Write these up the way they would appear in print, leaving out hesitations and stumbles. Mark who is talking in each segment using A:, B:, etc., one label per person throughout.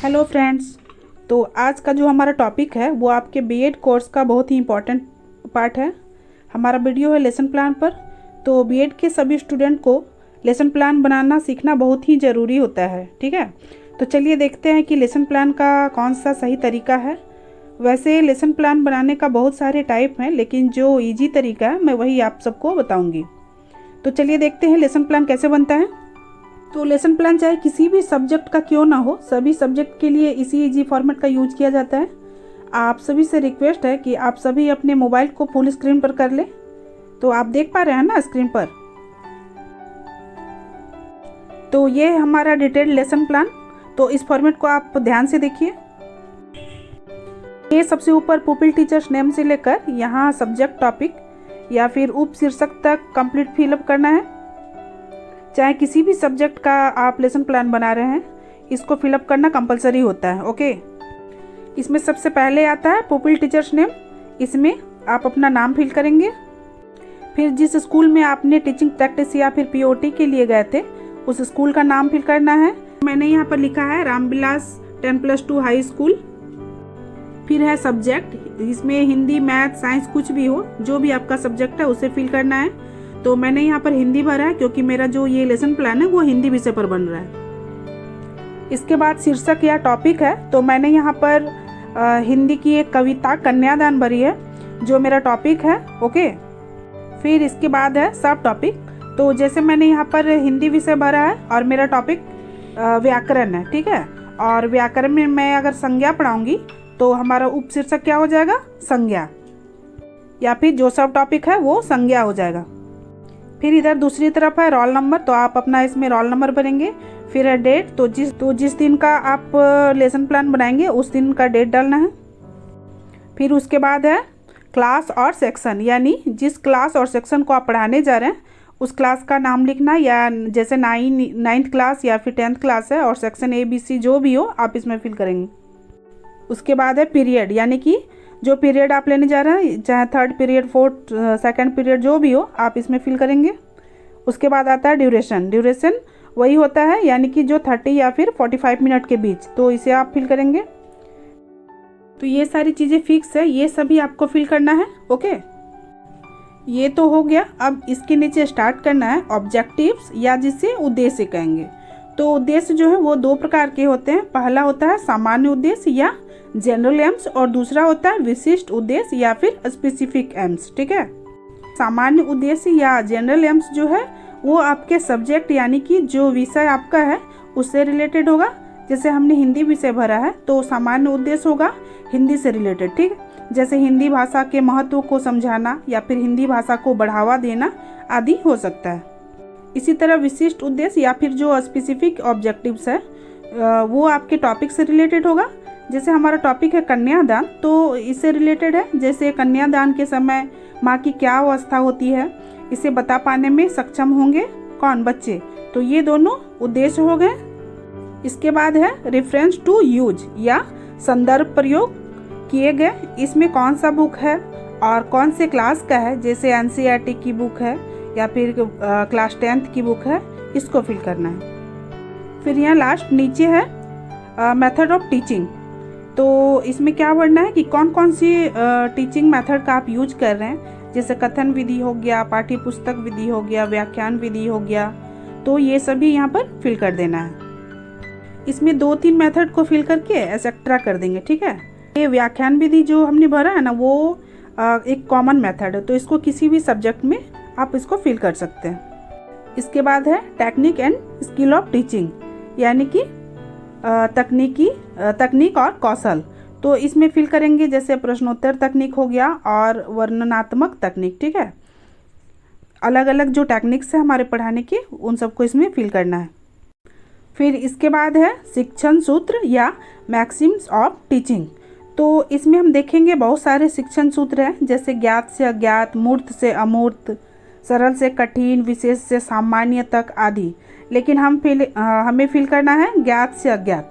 A: Hello friends. तो आज का जो हमारा टॉपिक है वो आपके बीएड कोर्स का बहुत ही इम्पॉर्टेंट पार्ट है। हमारा वीडियो है लेसन प्लान पर। तो बीएड के सभी स्टूडेंट को लेसन प्लान बनाना सीखना बहुत ही ज़रूरी होता है, ठीक है। तो चलिए देखते हैं कि लेसन प्लान का कौन सा सही तरीका है। वैसे लेसन प्लान बनाने का बहुत सारे टाइप हैं, लेकिन जो ईजी तरीका है मैं वही आप सबको बताऊँगी। तो चलिए देखते हैं लेसन प्लान कैसे बनता है। तो लेसन प्लान चाहे किसी भी सब्जेक्ट का क्यों ना हो, सभी सब्जेक्ट के लिए इसी इजी फॉर्मेट का यूज किया जाता है। आप सभी से रिक्वेस्ट है कि आप सभी अपने मोबाइल को फुल स्क्रीन पर कर लें। तो आप देख पा रहे हैं ना स्क्रीन पर। तो ये हमारा डिटेल्ड लेसन प्लान। तो इस फॉर्मेट को आप ध्यान से देखिए। ये सबसे ऊपर पुपिल टीचर्स नेम से लेकर यहाँ सब्जेक्ट टॉपिक या फिर उप शीर्षक तक कंप्लीट फिलअप करना है। चाहे किसी भी सब्जेक्ट का आप लेसन प्लान बना रहे हैं, इसको फिलअप करना कंपलसरी होता है, ओके। इसमें सबसे पहले आता है पुपिल टीचर्स नेम। इसमें आप अपना नाम फिल करेंगे। फिर जिस स्कूल में आपने टीचिंग प्रैक्टिस या फिर पीओटी के लिए गए थे उस स्कूल का नाम फिल करना है। मैंने यहाँ पर लिखा है रामविलास 10+2 हाई स्कूल। फिर है सब्जेक्ट, इसमें हिंदी मैथ साइंस कुछ भी हो, जो भी आपका सब्जेक्ट है उसे फिल करना है। तो मैंने यहाँ पर हिंदी भरा है क्योंकि मेरा जो ये लेसन प्लान है वो हिंदी विषय पर बन रहा है। इसके बाद शीर्षक या टॉपिक है, तो मैंने यहाँ पर हिंदी की एक कविता कन्यादान भरी है जो मेरा टॉपिक है, ओके। फिर इसके बाद है सब टॉपिक। तो जैसे मैंने यहाँ पर हिंदी विषय भरा है और मेरा टॉपिक व्याकरण है, ठीक है। और व्याकरण में मैं अगर संज्ञा पढ़ाऊँगी तो हमारा उप शीर्षक क्या हो जाएगा, संज्ञा, या फिर जो सब टॉपिक है वो संज्ञा हो जाएगा। फिर इधर दूसरी तरफ है रोल नंबर, तो आप अपना इसमें रोल नंबर भरेंगे। फिर है डेट, तो जिस दिन का आप लेसन प्लान बनाएंगे उस दिन का डेट डालना है। फिर उसके बाद है क्लास और सेक्शन, यानी जिस क्लास और सेक्शन को आप पढ़ाने जा रहे हैं उस क्लास का नाम लिखना, या जैसे 9th क्लास या फिर 10th क्लास है और सेक्शन ABC जो भी हो आप इसमें फिल करेंगे। उसके बाद है पीरियड, यानी कि जो पीरियड आप लेने जा रहे हैं, चाहे 3rd period 4th 2nd period जो भी हो आप इसमें फिल करेंगे। उसके बाद आता है ड्यूरेशन। ड्यूरेशन वही होता है, यानी कि जो 30 या फिर 45 मिनट के बीच, तो इसे आप फिल करेंगे। तो ये सारी चीज़ें फिक्स है, ये सभी आपको फिल करना है, ओके। ये तो हो गया। अब इसके नीचे स्टार्ट करना है ऑब्जेक्टिव्स, या जिसे उद्देश्य कहेंगे। तो उद्देश्य जो है वो 2 प्रकार के होते हैं। पहला होता है सामान्य उद्देश्य या जनरल एम्स, और दूसरा होता है विशिष्ट उद्देश्य या फिर स्पेसिफिक एम्स, ठीक है। सामान्य उद्देश्य या जनरल एम्स जो है वो आपके सब्जेक्ट यानी कि जो विषय आपका है उससे रिलेटेड होगा। जैसे हमने हिंदी विषय भरा है तो सामान्य उद्देश्य होगा हिंदी से रिलेटेड, ठीक। जैसे हिंदी भाषा के महत्व को समझाना या फिर हिंदी भाषा को बढ़ावा देना आदि हो सकता है। इसी तरह विशिष्ट उद्देश्य या फिर जो स्पेसिफिक ऑब्जेक्टिव्स है वो आपके टॉपिक से रिलेटेड होगा। जैसे हमारा टॉपिक है कन्यादान, तो इससे रिलेटेड है। जैसे कन्यादान के समय माँ की क्या अवस्था होती है, इसे बता पाने में सक्षम होंगे कौन, बच्चे। तो ये दोनों उद्देश्य हो गए। इसके बाद है रेफरेंस टू यूज, या संदर्भ प्रयोग किए गए। इसमें कौन सा बुक है और कौन से क्लास का है, जैसे NCERT की बुक है या फिर क्लास 10th की बुक है, इसको फिल करना है। फिर यहाँ लास्ट नीचे है मेथड ऑफ टीचिंग। तो इसमें क्या भरना है कि कौन कौन सी टीचिंग मेथड का आप यूज कर रहे हैं। जैसे कथन विधि हो गया, पाठ्य पुस्तक विधि हो गया, व्याख्यान विधि हो गया, तो ये सभी यहाँ पर फिल कर देना है। इसमें 2-3 मेथड को फिल करके एक्सेट्रा कर देंगे, ठीक है। ये व्याख्यान विधि जो हमने भरा है ना वो एक कॉमन मेथड है, तो इसको किसी भी सब्जेक्ट में आप इसको फिल कर सकते हैं। इसके बाद है technique and skill of teaching, यानी कि तकनीक और कौशल। तो इसमें फिल करेंगे जैसे प्रश्नोत्तर तकनीक हो गया और वर्णनात्मक तकनीक, ठीक है। अलग अलग जो टेक्निक्स है हमारे पढ़ाने के, उन सबको इसमें फिल करना है। फिर इसके बाद है शिक्षण सूत्र या मैक्सिम्स ऑफ टीचिंग। तो इसमें हम देखेंगे बहुत सारे शिक्षण सूत्र हैं, जैसे ज्ञात से अज्ञात, मूर्त से अमूर्त, सरल से कठिन, विशेष से सामान्य तक आदि। लेकिन हमें फिल करना है ज्ञात से अज्ञात,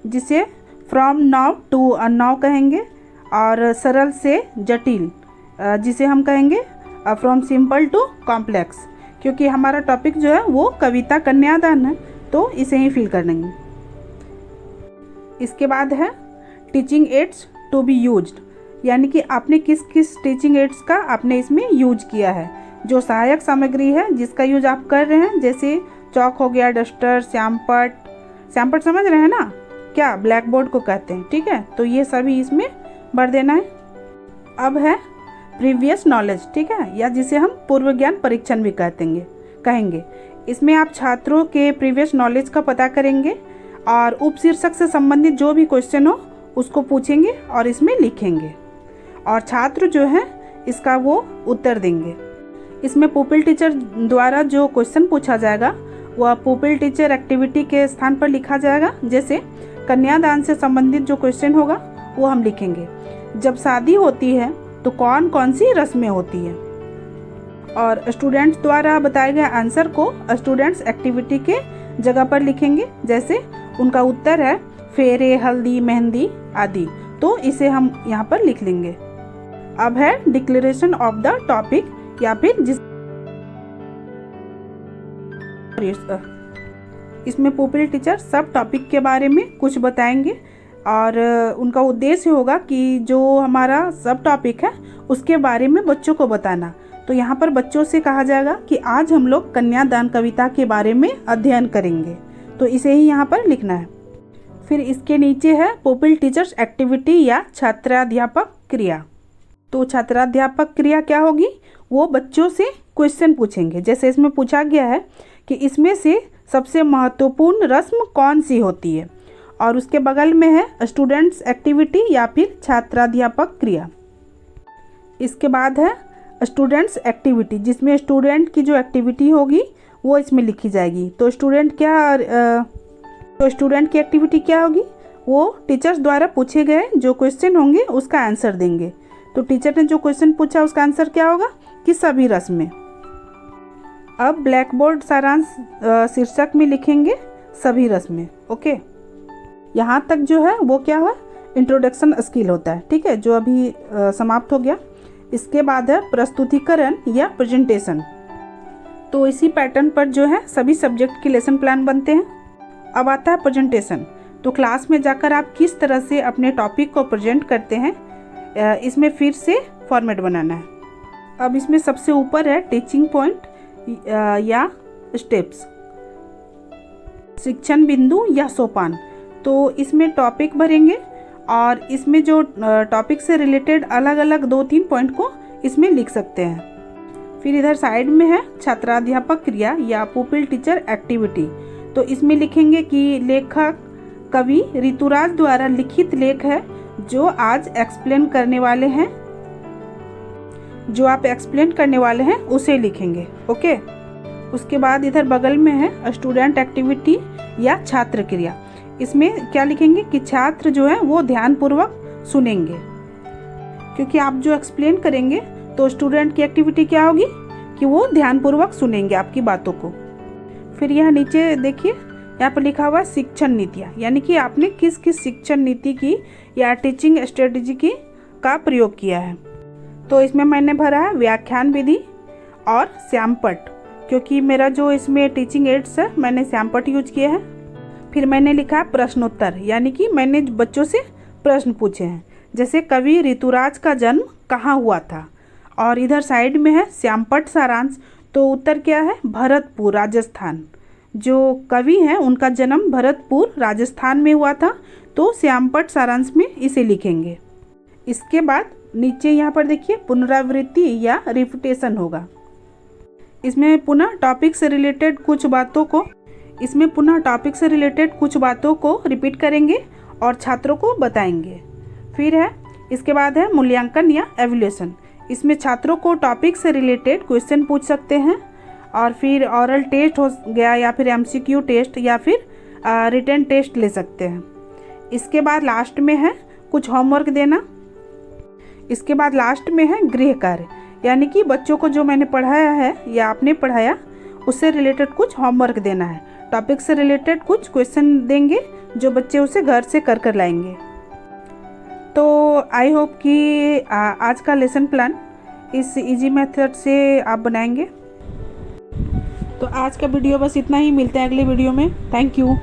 A: जिसे फ्रॉम नॉव टू अननॉव कहेंगे, और सरल से जटिल जिसे हम कहेंगे फ्रॉम सिंपल टू कॉम्प्लेक्स। क्योंकि हमारा टॉपिक जो है वो कविता कन्यादान है, तो इसे ही फिल कर लेंगे। इसके बाद है teaching aids to be used, यानी कि आपने किस किस टीचिंग एड्स का आपने इसमें यूज किया है। जो सहायक सामग्री है जिसका यूज आप कर रहे हैं, जैसे चौक हो गया, डस्टर, श्यामपट समझ रहे हैं ना, क्या ब्लैक बोर्ड को कहते हैं, ठीक है। तो ये सभी इसमें भर देना है। अब है प्रीवियस नॉलेज, ठीक है, या जिसे हम पूर्व ज्ञान परीक्षण भी कहेंगे। इसमें आप छात्रों के प्रीवियस नॉलेज का पता करेंगे और उपशीर्षक से संबंधित जो भी क्वेश्चन हो उसको पूछेंगे और इसमें लिखेंगे, और छात्र जो है इसका वो उत्तर देंगे। इसमें पुपिल टीचर द्वारा जो क्वेश्चन पूछा जाएगा वह पुपिल टीचर एक्टिविटी के स्थान पर लिखा जाएगा। जैसे कन्यादान से संबंधित जो क्वेश्चन होगा वो हम लिखेंगे। जब शादी होती है तो कौन कौन सी रस्में होती है, और स्टूडेंट्स द्वारा बताए गए आंसर को स्टूडेंट्स एक्टिविटी के जगह पर लिखेंगे। जैसे उनका उत्तर है फेरे, हल्दी, मेहंदी आदि, तो इसे हम यहाँ पर लिख लेंगे। अब है डिक्लेरेशन ऑफ द टॉपिक, या फिर इसमें पुपिल टीचर सब टॉपिक के बारे में कुछ बताएंगे, और उनका उद्देश्य होगा कि जो हमारा सब टॉपिक है उसके बारे में बच्चों को बताना। तो यहाँ पर बच्चों से कहा जाएगा कि आज हम लोग कन्यादान कविता के बारे में अध्ययन करेंगे, तो इसे ही यहाँ पर लिखना है। फिर इसके नीचे है पुपिल टीचर्स एक्टिविटी या छात्राध्यापक क्रिया। तो छात्राध्यापक क्रिया क्या होगी, वो बच्चों से क्वेश्चन पूछेंगे। जैसे इसमें पूछा गया है कि इसमें से सबसे महत्वपूर्ण रस्म कौन सी होती है, और उसके बगल में है स्टूडेंट्स एक्टिविटी या फिर छात्राध्यापक क्रिया। इसके बाद है स्टूडेंट्स एक्टिविटी, जिसमें स्टूडेंट की जो एक्टिविटी होगी वो इसमें लिखी जाएगी। तो स्टूडेंट की एक्टिविटी क्या होगी, वो टीचर्स द्वारा पूछे गए जो क्वेश्चन होंगे उसका आंसर देंगे। तो टीचर ने जो क्वेश्चन पूछा उसका आंसर क्या होगा कि सभी रस्में। अब ब्लैक बोर्ड सारांश शीर्षक में लिखेंगे सभी रस्में। ओके, यहाँ तक जो है वो क्या है, इंट्रोडक्शन स्किल होता है, ठीक है, जो अभी समाप्त हो गया। इसके बाद है प्रस्तुतिकरण या प्रेजेंटेशन। तो इसी पैटर्न पर जो है सभी सब्जेक्ट के लेसन प्लान बनते हैं। अब आता है प्रेजेंटेशन। तो क्लास में जाकर आप किस तरह से अपने टॉपिक को प्रेजेंट करते हैं, इसमें फिर से फॉर्मेट बनाना है। अब इसमें सबसे ऊपर है टीचिंग पॉइंट या स्टेप्स, शिक्षण बिंदु या सोपान। तो इसमें टॉपिक भरेंगे और इसमें जो टॉपिक से रिलेटेड अलग अलग 2-3 पॉइंट को इसमें लिख सकते हैं। फिर इधर साइड में है छात्राध्यापक क्रिया या पुपिल टीचर एक्टिविटी। तो इसमें लिखेंगे कि लेखक कवि ऋतुराज द्वारा लिखित लेख है जो आज एक्सप्लेन करने वाले हैं, जो आप एक्सप्लेन करने वाले हैं उसे लिखेंगे। ओके, उसके बाद इधर बगल में है स्टूडेंट एक्टिविटी या छात्र क्रिया। इसमें क्या लिखेंगे कि छात्र जो है वो ध्यानपूर्वक सुनेंगे, क्योंकि आप जो एक्सप्लेन करेंगे तो स्टूडेंट की एक्टिविटी क्या होगी कि वो ध्यानपूर्वक सुनेंगे आपकी बातों को। फिर यह नीचे देखिए, यहाँ पर लिखा हुआ शिक्षण नीतियाँ, यानी कि आपने किस किस शिक्षण नीति की या टीचिंग स्ट्रेटजी की का प्रयोग किया है। तो इसमें मैंने भरा है व्याख्यान विधि और श्यामपट, क्योंकि मेरा जो इसमें टीचिंग एड्स है मैंने श्यामपट यूज किया है। फिर मैंने लिखा प्रश्नोत्तर, यानी कि मैंने बच्चों से प्रश्न पूछे हैं, जैसे कवि ऋतुराज का जन्म कहाँ हुआ था। और इधर साइड में है श्यामपट सारांश। तो उत्तर क्या है, भरतपुर राजस्थान। जो कवि हैं उनका जन्म भरतपुर राजस्थान में हुआ था, तो श्यामपट सारांश में इसे लिखेंगे। इसके बाद नीचे यहाँ पर देखिए पुनरावृत्ति या रिपीटेशन होगा। इसमें पुनः टॉपिक से रिलेटेड कुछ बातों को रिपीट करेंगे और छात्रों को बताएंगे। फिर है इसके बाद है मूल्यांकन या एवल्यूएशन। इसमें छात्रों को टॉपिक से रिलेटेड क्वेश्चन पूछ सकते हैं, और फिर ऑरल टेस्ट हो गया या फिर एमसीक्यू टेस्ट या फिर रिटन टेस्ट ले सकते हैं। इसके बाद लास्ट में है कुछ होमवर्क देना। इसके बाद लास्ट में है गृह कार्य, यानी कि बच्चों को जो मैंने पढ़ाया है या आपने पढ़ाया उससे रिलेटेड कुछ होमवर्क देना है। टॉपिक से रिलेटेड कुछ क्वेश्चन देंगे जो बच्चे उसे घर से कर लाएंगे। तो आई होप कि आज का लेसन प्लान इस इजी मेथड से आप बनाएंगे। तो आज का वीडियो बस इतना ही, मिलते हैं अगले वीडियो में। Thank you.